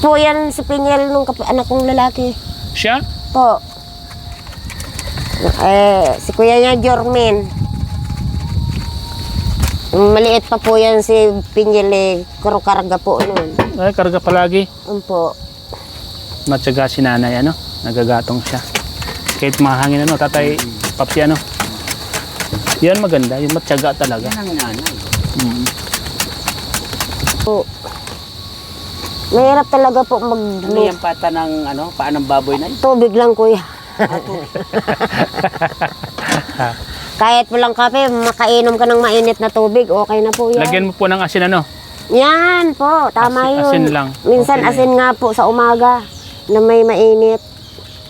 po yan si Pinyel nung anak kong lalaki. Siya? Po. Si kuya niya, Jormen. Maliit pa po yan si Pinyel karga po noon. Ay, karga palagi. Po. Matyaga si nanay, ano? Nagagatong siya. Kahit mahangin, ano, tatay, papsi, ano? Yan maganda, yung matyaga talaga. Yan ang nanay. Po. Mahirap talaga po Ano yung pata ng, ano, paan ng baboy na yun? Tubig lang, kuya. Kahit walang kape, makainom ka ng mainit na tubig, okay na po yan. Lagyan mo po ng asin, ano? Yan po, tama yun. Asin lang. Minsan Okay na asin nga po sa umaga na may mainit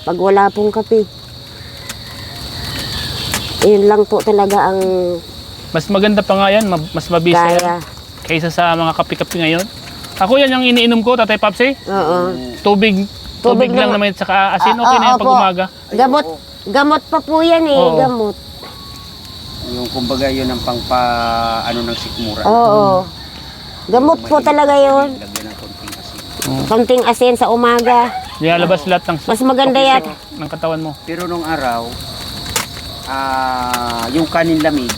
pag wala pong kape. Yun lang po talaga ang Mas maganda pa nga yan, mas mabisa yan. kaya. Kaysa sa mga kape-kape ngayon. Ako yan yung iniinom ko, Tatay Papsi. Oo. Tubig lang naman at saka asin, okay na yan pag opo. umaga. Gamot pa po yan Oo. gamot. Yung kumbaga yun ang ano ng sikmura. Oo. Gamot po talaga yun. Lagyan ng konting asin. Konting asin sa umaga. Nilalabas lahat ng Mas maganda yan. ng katawan mo. Pero nung araw, yung kanin lamig,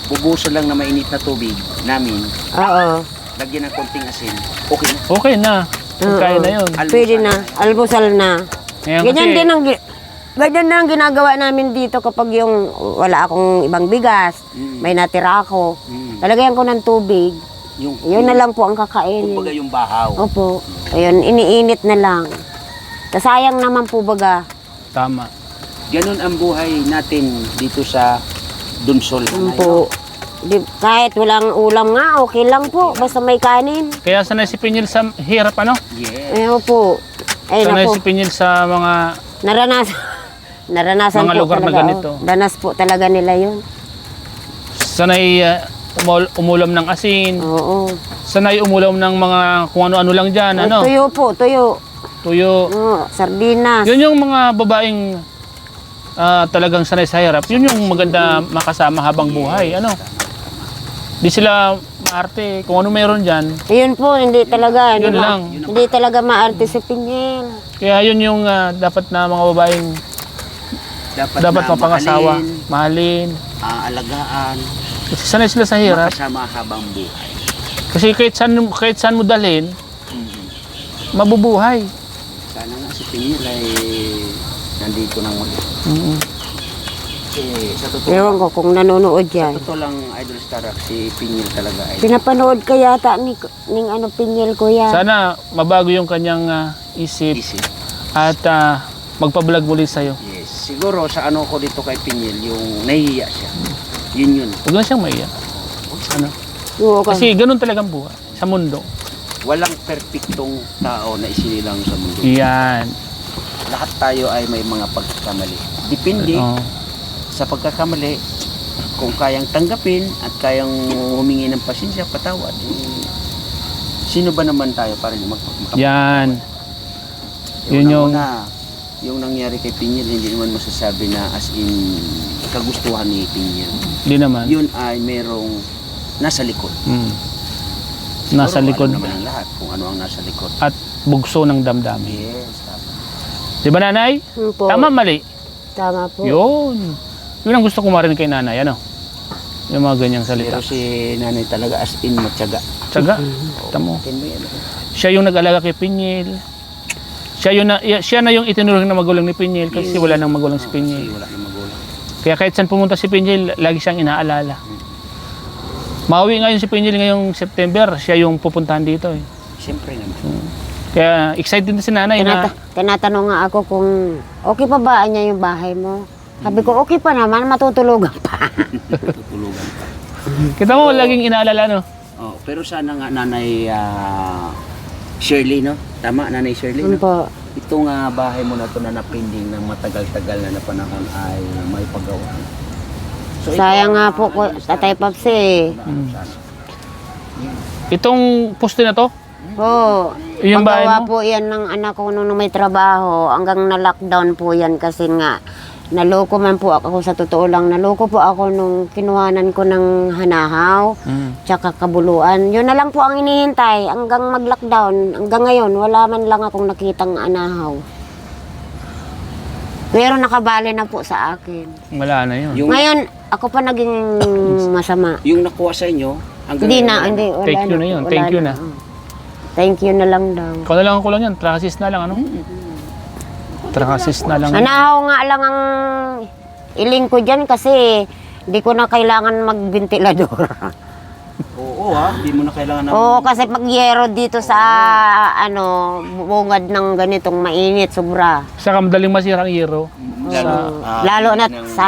bubuso lang na mainit na tubig namin, Oo. lagyan ng konting asin, okay na. Okay na. Pagkain na yun. Pwede na. Almusal na. Ngayon Ganyan kasi, din ang ganyan na ang ginagawa namin dito kapag yung wala akong ibang bigas, may natira ako. Talagayan ko ng tubig. Yun na lang po ang kakainin. Kumbaga yung bahaw. Opo. Ayun, iniinit na lang. Sayang naman po baga. tama. Ganun ang buhay natin dito sa Dunsol. Po. Kahit walang ulam nga, okay lang po. Basta may kanin. Kaya sanay si Pinyel sa hirap, ano? Yes. Ayun po. Ay, Sanay naku. si Pinyel sa mga Naranasan Mga po lugar na talaga. ganito. Danas po talaga nila yun. sanay umulam ng asin, Oo. sanay umulam ng mga kung ano-ano lang dyan, ano? Tuyo po, tuyo. Tuyo. Sardinas. Yun yung mga babaeng talagang sanay sa hirap. Yun yung maganda makasama habang buhay, ano? Di sila maarte, kung ano meron dyan. Yun po, hindi talaga. Yun lang. Hindi talaga maarte si Pinyel. Kaya yun yung dapat na mga babaeng dapat na mapangasawa, mahalin. Alagaan, Kasi sanay sila sa hirap. makasama habang buhay. Kasi kahit saan mo dalhin, mabubuhay. Sana nga si Pinyel ay nandito nang muli. Sa totoo, Ewan ko kung nanonood yan. totoo lang, Idol Starak, si Pinyel talaga ay Pinapanood ka yata ning Pinyel ko yan. Sana mabago yung kanyang isip isip. at magpa-vlog muli sa'yo. Yes. Siguro sa ano ko dito kay Pinyel, yung nahihiya siya. Yun. Huwag na siyang maiyak. Ano? Oo, Kasi ganun talagang buhay sa mundo. Walang perpektong tao na isinilang sa mundo. Yan. Lahat tayo ay may mga pagkakamali. Depende Oo. sa pagkakamali, kung kayang tanggapin at kayang humingi ng pasensya, patawad. Sino ba naman tayo para magpapatawad? Yan. Yun yung Yung nangyari kay Pinyel, hindi naman masasabi na as in kagustuhan ni Pinyel. di naman. Yun ay merong nasa likod. Nasa Siguro, likod alam naman ng lahat kung ano ang nasa likod. at bugso ng damdamin. Yes, tama. Di ba, nanay? Po. Tama, mali. Tama po. Yun. Yun ang gusto ko marinig kay nanay, ano? Yung mga ganyang salita. Pero si nanay talaga as in matyaga. Tsaga. Tamo. Hindi mo yan. Siya yung nag-alaga kay Pinyel. Siya na yung itinuring na magulang ni Pinyel kasi wala nang magulang si Kasi Pinyel. wala nang magulang. Kaya kahit saan pumunta si Pinyel, lagi siyang inaalala. Mauwi ngayon si Pinyel ngayong September, siya yung pupuntahan dito eh. Siyempre naman. Kaya excited na si nanay na Tinatanong nga ako kung okay pa ba niya yung bahay mo. Sabi ko, okay pa naman, matutulugan pa. Tutulugan pa. kita mo laging inaalala, no? Oh, pero sana nga nanay Shirley, no? Tama, nanay Shirley, no? Po. Itong bahay mo na to na napinding ng matagal-tagal na panahon ay may paggawa. So, Sayang nga po ko, Tatay Papsi. Itong poste na to, Po. yung bahay Paggawa mo, po yan ng anak ko nung may trabaho. Hanggang na-lockdown po yan kasi nga naloko man po ako sa totoo lang. Naloko po ako nung kinuhanan ko ng hanahaw, tsaka kabuluan. Yun na lang po ang inihintay hanggang mag-lockdown. Hanggang ngayon, wala man lang akong nakitang anahaw. Pero nakabali na po sa akin. Wala na yun. Ngayon, ako pa naging masama. Yung nakuha sa inyo, hanggang Hindi ngayon, na, hindi. Wala Thank you na yun, wala thank you na. Thank you na lang daw. Kung na lang ang kulang yan, trasis na lang, ano? Trasis na lang. Anahaw nga lang ang iling ko dyan kasi hindi ko na kailangan magbentilador. Oo hindi mo na kailangan ng... Oo, kasi pag yero dito sa ano, bungad ng ganitong mainit, sobra. Saka madaling masira ang hero. Lalo na sa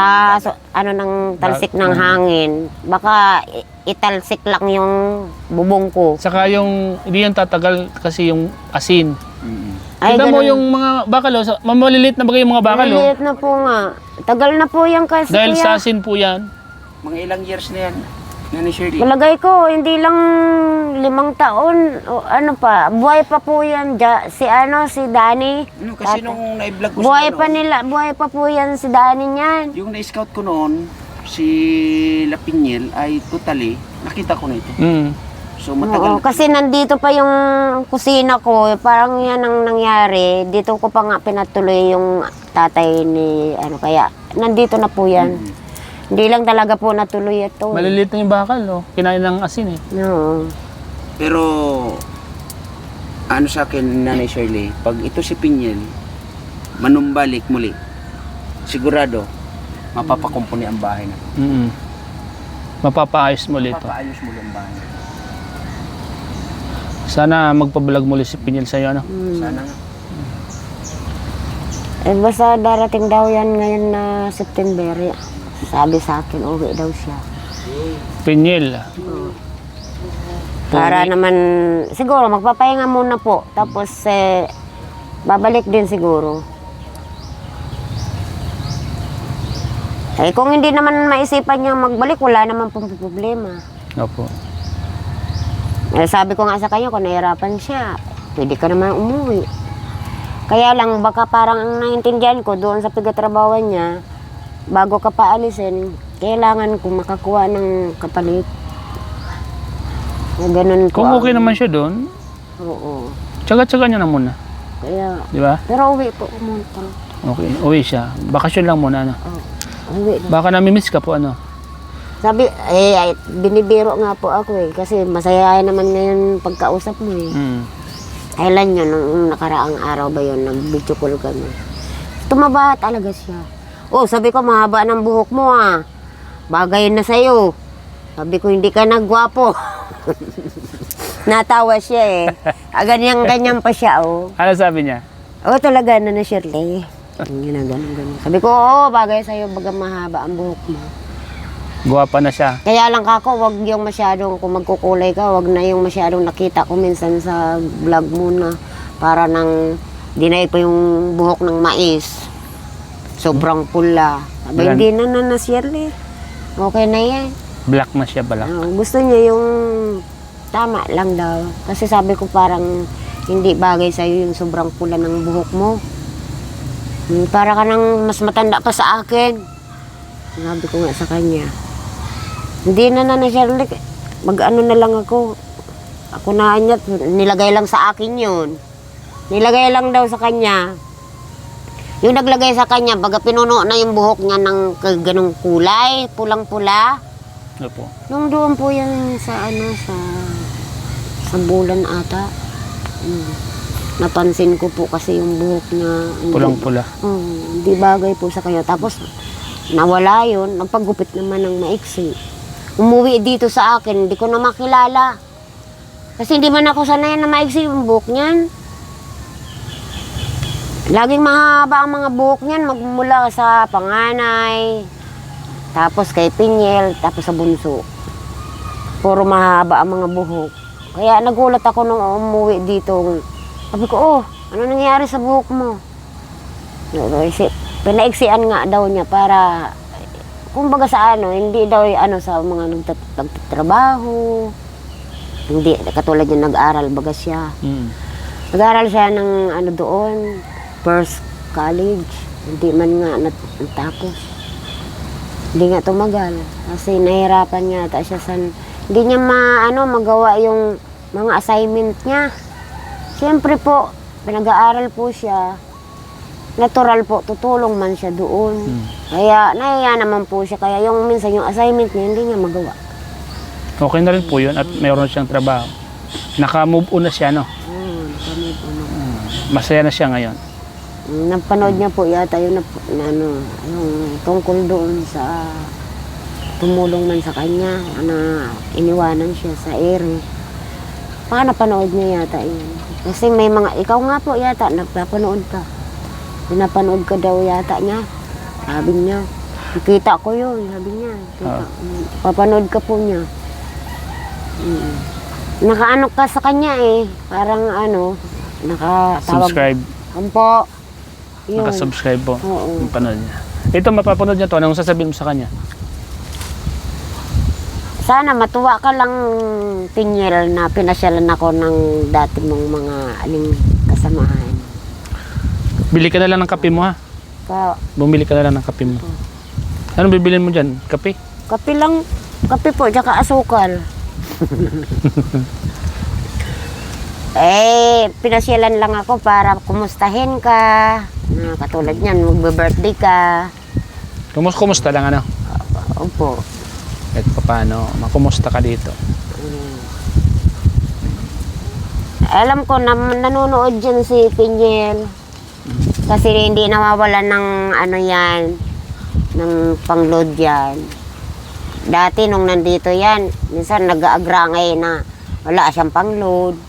ano ng talsik ng hangin. Baka italsik lang yung bubong ko. Saka yung, hindi yan tatagal kasi yung asin. Ay, Tignan mo ganun. yung mga bakalo, mamalilit na bagay yung mga bakalo. Maliit na po nga. Tagal na po yan kasi Dahil sa kuya. asin po yan. Mga ilang years na yan, Nanay Shirley. Palagay ko, hindi lang 5 taon. O ano pa, buhay pa po yan. Si Danny. Ano, kasi nung na-vlog ko Buhay siya pa noon, nila, buhay pa po yan si Danny niyan. yung na-scout ko noon, si Lapiniel ay totally, nakita ko na ito. So Oo, matagal kasi nandito pa yung kusina ko, parang yan ang nangyari. Dito ko pa nga pinatuloy yung tatay ni kaya nandito na po yan. Hindi lang talaga po natuloy ito. Maliliit na yung bakal, no? Kinain ng asin eh. No. Pero ano sa akin, Nanay Shirley, pag ito si Piniel, manumbalik muli, sigurado, mapapakumpuni ang bahay na. Mapapaayos mo ulit. Mapapaayos muli ang bahay na. Sana magpabulag muli si Piniel sa'yo, ano? Sana nga. Basta darating daw yan ngayon na September. Sabi sa akin, uwi daw siya. Piniel. Para naman, siguro magpapahinga muna po. Tapos babalik din siguro. Kung hindi naman maisipan niya magbalik, wala naman pong problema. Opo. Sabi ko nga sa kanya, kung nahirapan siya, pwede ka naman umuwi. Kaya lang, baka parang ang naintindihan ko doon sa pagtatrabawan niya, bago ka paalisin, kailangan ko makakuha ng kapalit. Ganun ko. Kung okay naman siya doon, Oo. tsaga-tsaga niya na muna. Kaya, Di ba? pero uwi po umunta. Okay, uwi siya. Bakasyon lang muna, ano? Uwi na. Baka nami-miss ka po, ano? Sabi, binibiro nga po ako kasi masaya naman ngayon pagkausap mo eh. Kailan yun, nung nakaraang araw ba yun, nag-video call kami. Tumaba talaga siya. Oh, sabi ko, mahaba ng buhok mo ah. Bagay na sa'yo. Sabi ko, hindi ka nagwapo. Natawa siya eh. Ganyan-ganyan pa siya oh. Ano sabi niya? Oh, talaga na Shirley. Ganun. Sabi ko, oo, bagay sa'yo, baga mahaba ang buhok mo. Guwapa na siya. Kaya lang kako, wag yung masyadong, kung magkukulay ka, wag na yung masyadong nakita ko minsan sa vlog mo na para nang dinay pa yung buhok ng mais. Sobrang pula. Sabi, hindi na Shirley. Okay na yan. Black na siya, balak. Gusto niya yung tama lang daw. Kasi sabi ko parang hindi bagay sa'yo yung sobrang pula ng buhok mo. Para ka nang mas matanda pa sa akin. Sabi ko nga sa kanya. Hindi na Shirley, mag-ano na lang ako. Ako na niya, nilagay lang sa akin yun. Nilagay lang daw sa kanya. Yung naglagay sa kanya, baga pinuno na yung buhok niya ng ganong kulay, pulang-pula. Opo. Nung doon po yan sa sa bulan ata. Napansin ko po kasi yung buhok niya. Pulang-pula. Hindi bagay po sa kanya. Tapos nawala yun, nagpagupit naman ng maiksi. Umuwi dito sa akin, hindi ko na makilala. Kasi hindi man ako sanay na maiksi yung buhok niyan. Laging mahaba ang mga buhok niyan, magmula sa panganay, tapos kay Piniel, tapos sa bunso. Puro mahaba ang mga buhok. Kaya nagulat ako nung umuwi dito. Sabi ko, ano nangyari sa buhok mo? Pinaiksian nga daw niya para, kumbaga sa hindi daw sa mga nagtatrabaho. Hindi, katulad yung nag-aral, baga siya. Nag-aral siya ng doon, first college. Hindi man nga natapos. Hindi nga tumagal. Kasi nahirapan nga ata siya sa... Hindi niya magawa yung mga assignment niya. Siyempre po, pinag-aaral po siya. Natural po, tutulong man siya doon. Kaya nahiya naman po siya. Kaya yung minsan yung assignment niya, hindi niya magawa. Okay na rin po yun at mayroon siyang trabaho. Naka-move on na siya, no? Kami po Masaya na siya ngayon. napanood niya po yata yung tungkol doon sa tumulong man sa kanya na iniwanan siya sa ere. Baka napanood niya yata yun. Kasi may mga, ikaw nga po yata, nagpapanood ka. Pinapanood ka daw yata niya. Sabi niya, nakita ko yun, sabi niya. Papanood ka po niya. Nakaano ka sa kanya eh. Parang nakatawag. Subscribe. Ampo. Yun. Naka-subscribe po. Oo. Yung panood niya. Ito, mapapanood niya to. Anong sasabihin mo sa kanya? Sana matuwa ka lang, Pinyel, na pinasyalan ako ng dati mong mga aling kasamahan. Bili ka na lang ng kape mo, ha? Bumili ka na lang ng kape mo. Anong bibilin mo dyan? Kape? Kape lang, kape po, tsaka asukal. Pinasyalan lang ako para kumustahin ka. Katulad niyan, magbe-birthday ka. Kumusta lang, ano? Opo. At paano, makumusta ka dito? Alam ko na nanonood dyan si Pinyel. Kasi hindi nawawala ng ng pang-load yan. Dati nung nandito yan, minsan nag-aagrangay na wala siyang pang-load.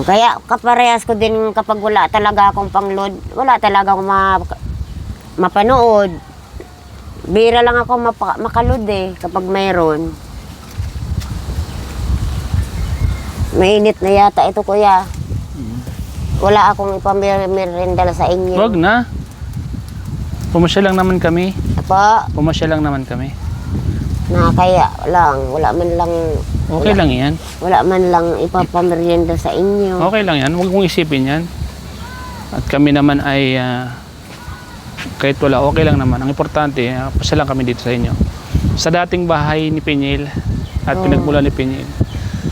Kaya kaparehas ko din kapag wala talaga akong pang-load, wala talaga akong mapanood. Bira lang ako makaload eh kapag mayroon. Mainit na yata ito, kuya. Wala akong ipamerinda sa inyo. Wag na. Pumasya lang naman kami. Apa? Pumasya lang naman kami. Kaya lang, wala man lang... Okay lang yan. Wala man lang ipapamerienda sa inyo. Okay lang yan. Huwag mong isipin yan. At kami naman ay... kahit wala, okay lang naman. Ang importante, pasya lang kami dito sa inyo. Sa dating bahay ni Pinyel at pinagmula ni Pinyel.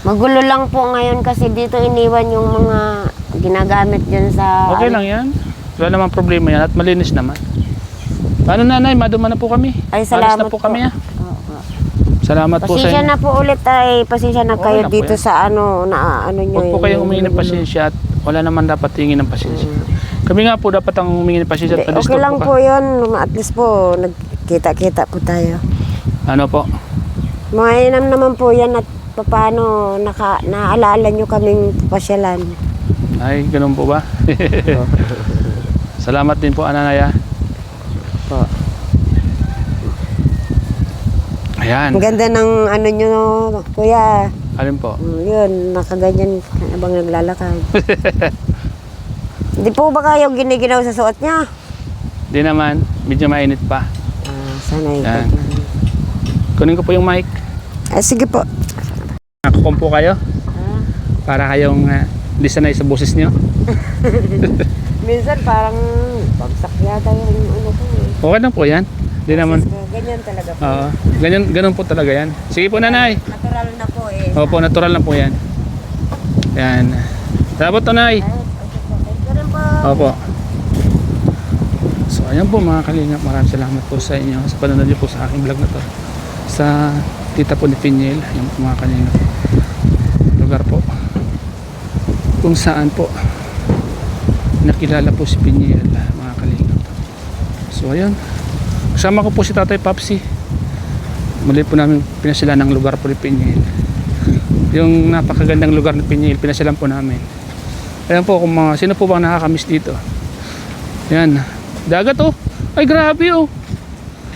Magulo lang po ngayon kasi dito iniwan yung mga ginagamit dyan sa... Okay lang yan. Wala namang problema yan at malinis naman. Paano, nanay? Maduma na po kami. Ay, salamat Alis na po kami, ha? Oo. Salamat po sa Pasensya inyo. na po ulit pasensya na Okay kayo lang po dito yan. sa nyo. Huwag po kayong humingi ng pasensya at wala naman dapat hingin ng pasensya. Kami nga po dapat ang humingi ng pasensya at Okay na-disturb lang po po ka. yun. At least po, nagkita-kita po tayo. Ano po? Mainam naman po yan at paano naaalala nyo kaming pasyalan. Ay, ganun po ba? Salamat din po, Ananaya. Po. Ayan. Ang ganda ng nyo, kuya. Alin po? Yun, nakaganyan habang naglalakad. Hindi po ba kayo giniginaw sa suot niya? Di naman. Medyo mainit pa. Sanay Yan. ka. Kunin ko po yung mic. Sige po. Nakakumpo kayo? Para kayong hindi sanay sa boses nyo. Minsan parang bagsak yata yung ko eh. Okay lang po yan. Di naman. Ganyan talaga po. Oo. Ganun po talaga yan. Sige po, nanay. Natural na po eh. Opo, natural lang po yan. Yan. Salamat, nanay. Ganun po. Opo. So, ayan po mga kalingap. Maraming salamat po sa inyo sa panonood niyo po sa aking vlog na to. Sa tita po ni Pinyel. Ayan po mga kalingap. Lugar po kung saan po nakilala po si Pinyel, mga kalingap. So, ayan. Kasama ko po si Tatay Papsi. Muli po namin pinasila ng lugar po ni Pinyel. Yung napakagandang lugar ni Pinyel, pinasilan po namin. Ayan po, kung sino po bang nakakamiss dito. Ayan. Dagat oh. Ay grabe oh.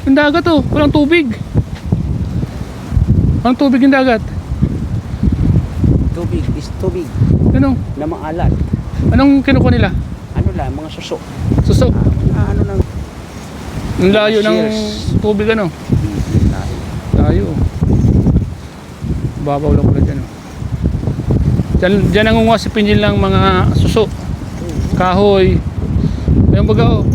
Yung dagat oh. Walang tubig. Walang tubig yung dagat. Tubig is tubig Ano? na maalat. Anong kinukuha nila? Ano lang, mga suso. Suso. Ano lang. Ang layo ng Cheers. tubig ano. Layo. Babaw lang pala dyan oh. Diyan nangunguha si Pinyel ng mga suso. Kahoy. Ayun baga oh.